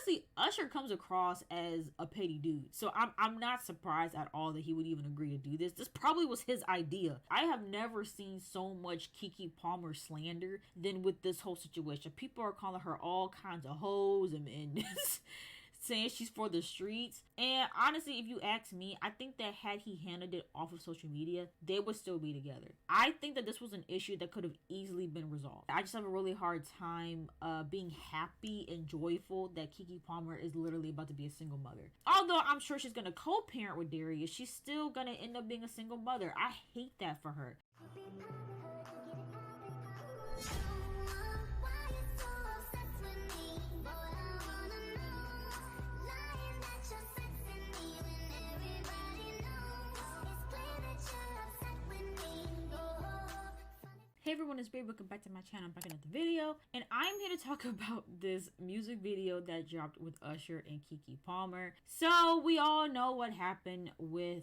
honestly, Usher comes across as a petty dude. So I'm not surprised at all that he would even agree to do this. This probably was his idea. I have never seen so much Keke Palmer slander than with this whole situation. People are calling her all kinds of hoes and saying she's for the streets. And honestly, if you ask me, I think that had he handled it off of social media, they would still be together. I think that this was an issue that could have easily been resolved. I just have a really hard time being happy and joyful that Keke Palmer is literally about to be a single mother. Although I'm sure she's going to co-parent with Darius, she's still going to end up being a single mother. I hate that for her. Hey everyone, it's Babe. Welcome back to my channel. I'm back in another video, and I'm here to talk about this music video that dropped with Usher and Keke Palmer. So we all know what happened with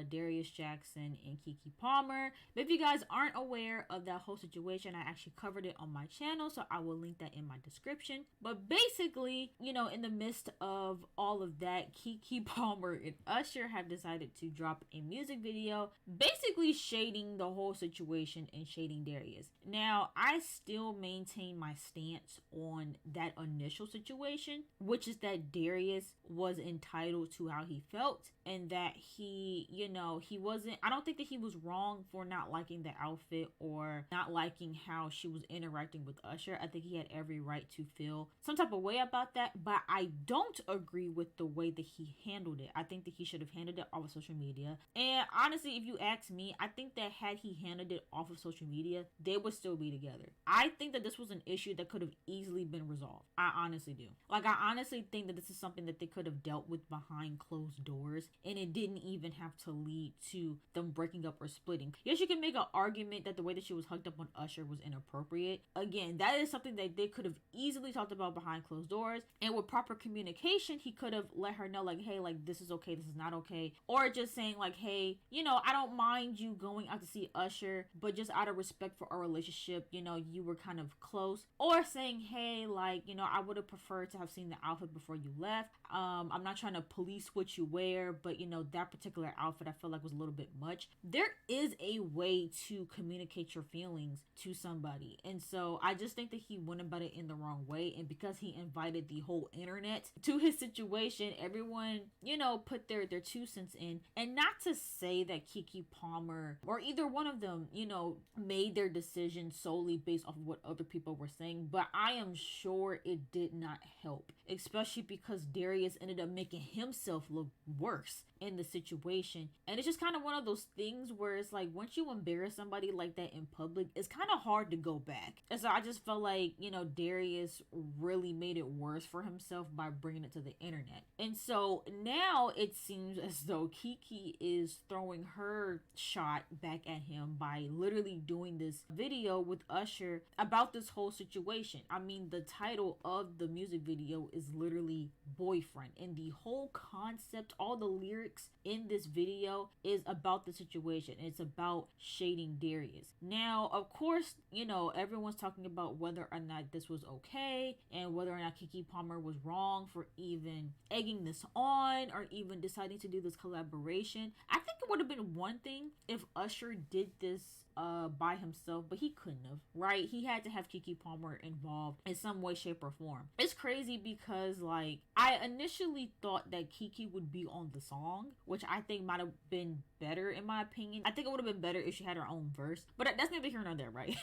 Darius Jackson and Keke Palmer. But if you guys aren't aware of that whole situation, I actually covered it on my channel, so I will link that in my description. But basically, you know, in the midst of all of that, Keke Palmer and Usher have decided to drop a music video basically shading the whole situation and shading Darius. Now, I still maintain my stance on that initial situation, which is that Darius was entitled to how he felt, and that he, you know, I don't think that he was wrong for not liking the outfit or not liking how she was interacting with Usher. I think he had every right to feel some type of way about that, but I don't agree with the way that he handled it. I think that he should have handled it off of social media. And honestly, if you ask me, I think that had he handled it off of social media, they would still be together. I think that this was an issue that could have easily been resolved. I honestly do. Like, I honestly think that this is something that they could have dealt with behind closed doors, and it didn't even have to lead to them breaking up or splitting. Yes, you can make an argument that the way that she was hugged up on Usher was inappropriate. Again, that is something that they could have easily talked about behind closed doors, and with proper communication, he could have let her know, like, hey, like, this is okay, this is not okay. Or just saying, like, hey, you know, I don't mind you going out to see Usher, but just out of respect for our relationship, you know, you were kind of close. Or saying, hey, like, you know, I would have preferred to have seen the outfit before you left. I'm not trying to police what you wear, but you know, that particular outfit I feel like was a little bit much. There is a way to communicate your feelings to somebody, and so I just think that he went about it in the wrong way. And because he invited the whole internet to his situation, everyone, you know, put their 2 cents in. And not to say that Keke Palmer or either one of them, you know, made their decision solely based off of what other people were saying, but I am sure it did not help, especially because Darius ended up making himself look worse in the situation. And it's just kind of one of those things where it's like, once you embarrass somebody like that in public, it's kind of hard to go back. And so I just felt like, you know, Darius really made it worse for himself by bringing it to the internet. And so now it seems as though Keke is throwing her shot back at him by literally doing this video with Usher about this whole situation. I mean, the title of the music video is literally Boyfriend, and the whole concept, all the lyrics in this video is about the situation. It's about shading Darius. Now, of course, you know, everyone's talking about whether or not this was okay and whether or not Keke Palmer was wrong for even egging this on or even deciding to do this collaboration. I think it would have been one thing if Usher did this by himself, but he couldn't have, right? He had to have Keke Palmer involved in some way, shape, or form. It's crazy because, like, I initially thought that Keke would be on the song, which I think might have been better in my opinion. I think it would have been better if she had her own verse, but that's neither here nor there, right?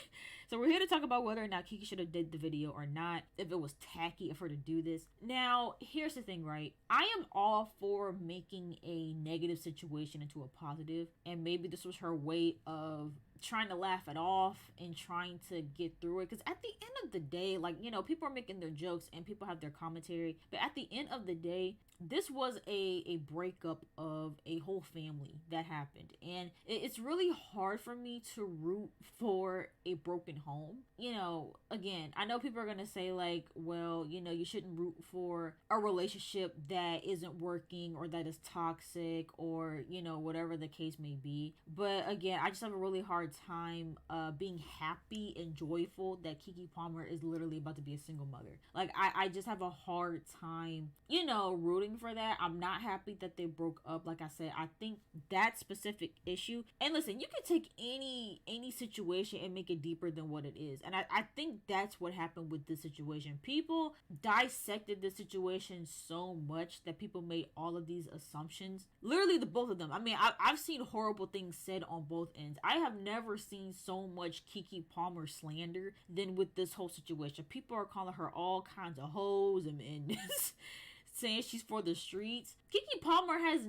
So we're here to talk about whether or not Keke should have did the video or not, if it was tacky of her to do this. Now, here's the thing, right? I am all for making a negative situation into a positive, and maybe this was her way of trying to laugh it off and trying to get through it, because at the end of the day, like, you know, people are making their jokes and people have their commentary, but at the end of the day, this was a breakup of a whole family that happened, and it's really hard for me to root for a broken home. You know, again, I know people are gonna say, like, well, you know, you shouldn't root for a relationship that isn't working or that is toxic, or, you know, whatever the case may be. But again, I just have a really hard hard time being happy and joyful that Keke Palmer is literally about to be a single mother. Like, I just have a hard time, you know, rooting for that. I'm not happy that they broke up. Like I said, I think that specific issue, and listen, you can take any situation and make it deeper than what it is. And I think that's what happened with this situation. People dissected the situation so much that people made all of these assumptions. Literally, the both of them. I mean, I've seen horrible things said on both ends. I have never seen so much Keke Palmer slander than with this whole situation. People are calling her all kinds of hoes and saying she's for the streets. Keke Palmer has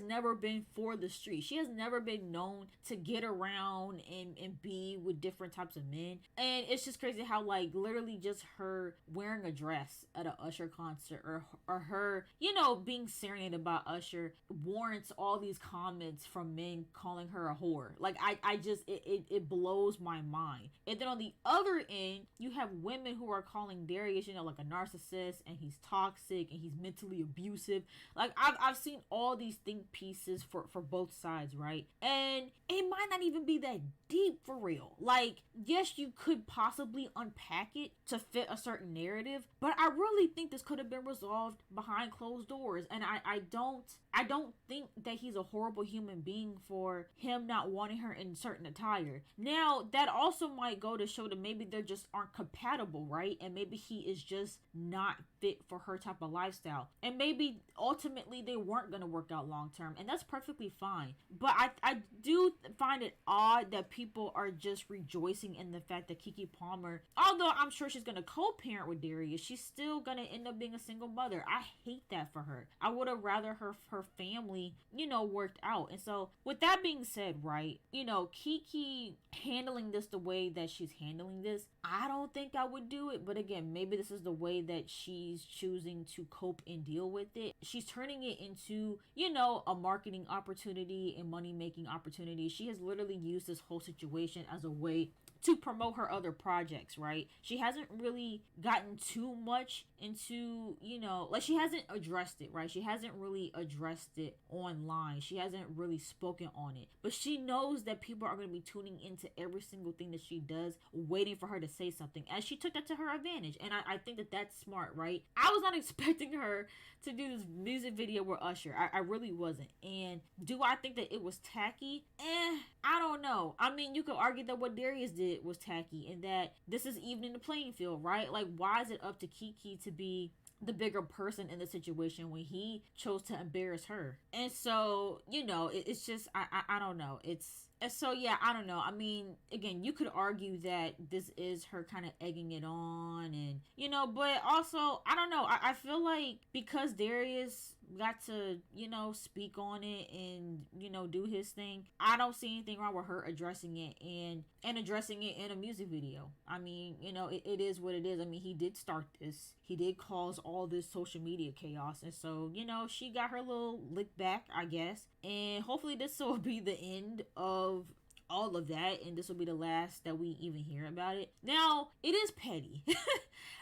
never been for the street. She has never been known to get around and be with different types of men. And it's just crazy how, like, literally just her wearing a dress at an Usher concert or her, you know, being serenaded by Usher warrants all these comments from men calling her a whore. Like, I just, it blows my mind. And then on the other end, you have women who are calling Darius, you know, like a narcissist, and he's toxic and he's mentally abusive. Like, I've seen all these think pieces for both sides, right? And it might not even be that deep for real. Like, yes, you could possibly unpack it to fit a certain narrative, but I really think this could have been resolved behind closed doors. And I don't think that he's a horrible human being for him not wanting her in certain attire. Now, that also might go to show that maybe they just aren't compatible, right? And maybe he is just not fit for her type of lifestyle. And maybe ultimately they weren't going to work out long term, and that's perfectly fine. But I do find it odd that people are just rejoicing in the fact that Keke Palmer, although I'm sure she's going to co-parent with Darius, she's still going to end up being a single mother. I hate that for her. I would have rather her family, you know, worked out. And so with that being said, right, you know, Keke handling this the way that she's handling this, I don't think I would do it. But again, maybe this is the way that she's choosing to cope and deal with it. She's turning it into, you know, a marketing opportunity and money making opportunity. She has literally used this whole situation as a way to promote her other projects, right? She hasn't really gotten too much into, you know, like, she hasn't addressed it, right? She hasn't really addressed it online. She hasn't really spoken on it. But she knows that people are going to be tuning into every single thing that she does, waiting for her to say something. And she took that to her advantage. And I think that that's smart, right? I was not expecting her to do this music video with Usher. I really wasn't. And do I think that it was tacky? I don't know. I mean, you could argue that what Darius did was tacky and that this is evening the playing field, right? Like, why is it up to Keke to be the bigger person in the situation when he chose to embarrass her? And so, you know, it's just, I don't know. So yeah, I don't know. I mean, again, you could argue that this is her kind of egging it on, and, you know, but also, I don't know. I feel like because Darius got to, you know, speak on it and, you know, do his thing, I don't see anything wrong with her addressing it and addressing it in a music video. I mean, you know, it is what it is. I mean, he did start this. He did cause all this social media chaos. And so, you know, she got her little lick back, I guess. And hopefully this will be the end of all of that, and this will be the last that we even hear about it. Now, it is petty.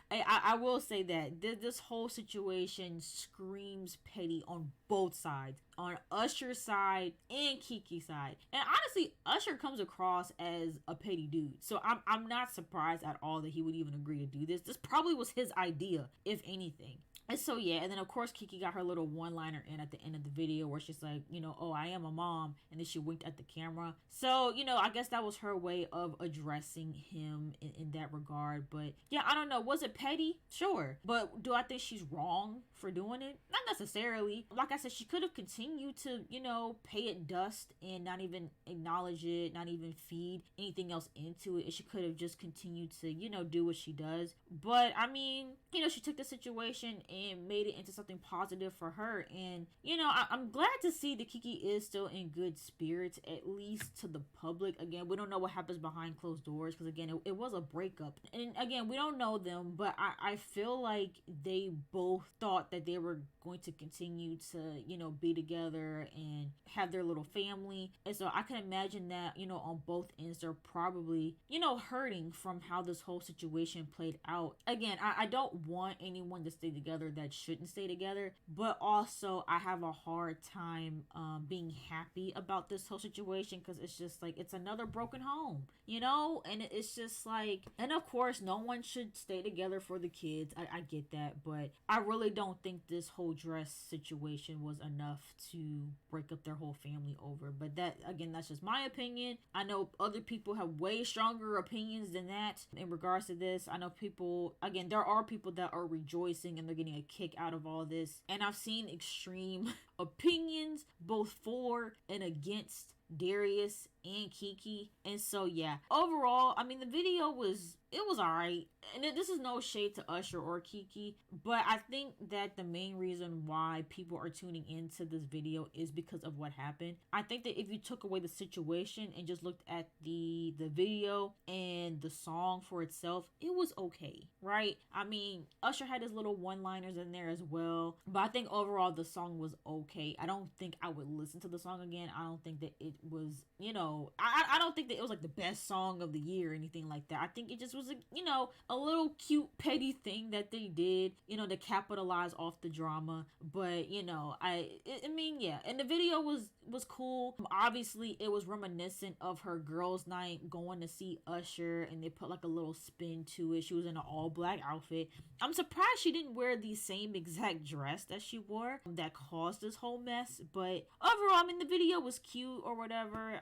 I will say that this whole situation screams petty on both sides, on Usher's side and Keke's side. And honestly, Usher comes across as a petty dude, so I'm not surprised at all that he would even agree to do this. This probably was his idea, if anything. And so, yeah, and then, of course, Keke got her little one-liner in at the end of the video where she's like, you know, oh, I am a mom, and then she winked at the camera. So, you know, I guess that was her way of addressing him in that regard. But, yeah, I don't know. Was it petty? Sure. But do I think she's wrong for doing it? Not necessarily. Like I said, she could have continued to, you know, pay it dust and not even acknowledge it, not even feed anything else into it. And she could have just continued to, you know, do what she does. But, I mean, you know, she took the situation and made it into something positive for her. And, you know, I'm glad to see that Keke is still in good spirits, at least to the public. Again, we don't know what happens behind closed doors because, again, it was a breakup. And, again, we don't know them, but I feel like they both thought that they were going to continue to, you know, be together and have their little family. And so I can imagine that, you know, on both ends, they're probably, you know, hurting from how this whole situation played out. Again, I don't want anyone to stay together together that shouldn't stay together, but also I have a hard time being happy about this whole situation, because it's just like it's another broken home, you know. And it's just like, and of course no one should stay together for the kids. I get that, but I really don't think this whole dress situation was enough to break up their whole family over. But that, again, that's just my opinion. I know other people have way stronger opinions than that in regards to this. I know people, again, there are people that are rejoicing and they're getting a kick out of all this, and I've seen extreme opinions both for and against Darius and Keke. And so yeah, overall, I mean, the video was, it was alright. And this is no shade to Usher or Keke, but I think that the main reason why people are tuning into this video is because of what happened. I think that if you took away the situation and just looked at the video and the song for itself, it was okay, right? I mean, Usher had his little one-liners in there as well, but I think overall the song was okay. I don't think I would listen to the song again. I don't think that it was, you know, I don't think that it was like the best song of the year or anything like that. I think it just was, you know, a little cute petty thing that they did, you know, to capitalize off the drama. But you know, I mean, yeah, and the video was cool. Obviously it was reminiscent of her girls night going to see Usher, and they put like a little spin to it. She was in an all black outfit. I'm surprised she didn't wear the same exact dress that she wore that caused this whole mess. But overall, I mean, the video was cute or whatever.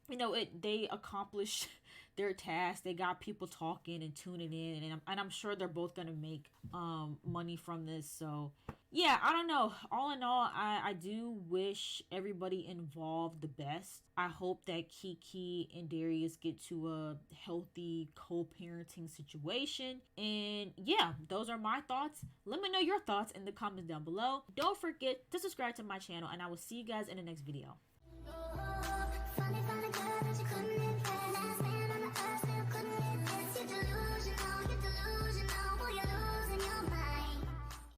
You know, they accomplished their task. They got people talking and tuning in, and I'm sure they're both gonna make money from this. So yeah, I don't know. All in all, I do wish everybody involved the best. I hope that Keke and Darius get to a healthy co-parenting situation. And yeah, those are my thoughts. Let me know your thoughts in the comments down below. Don't forget to subscribe to my channel, and I will see you guys in the next video.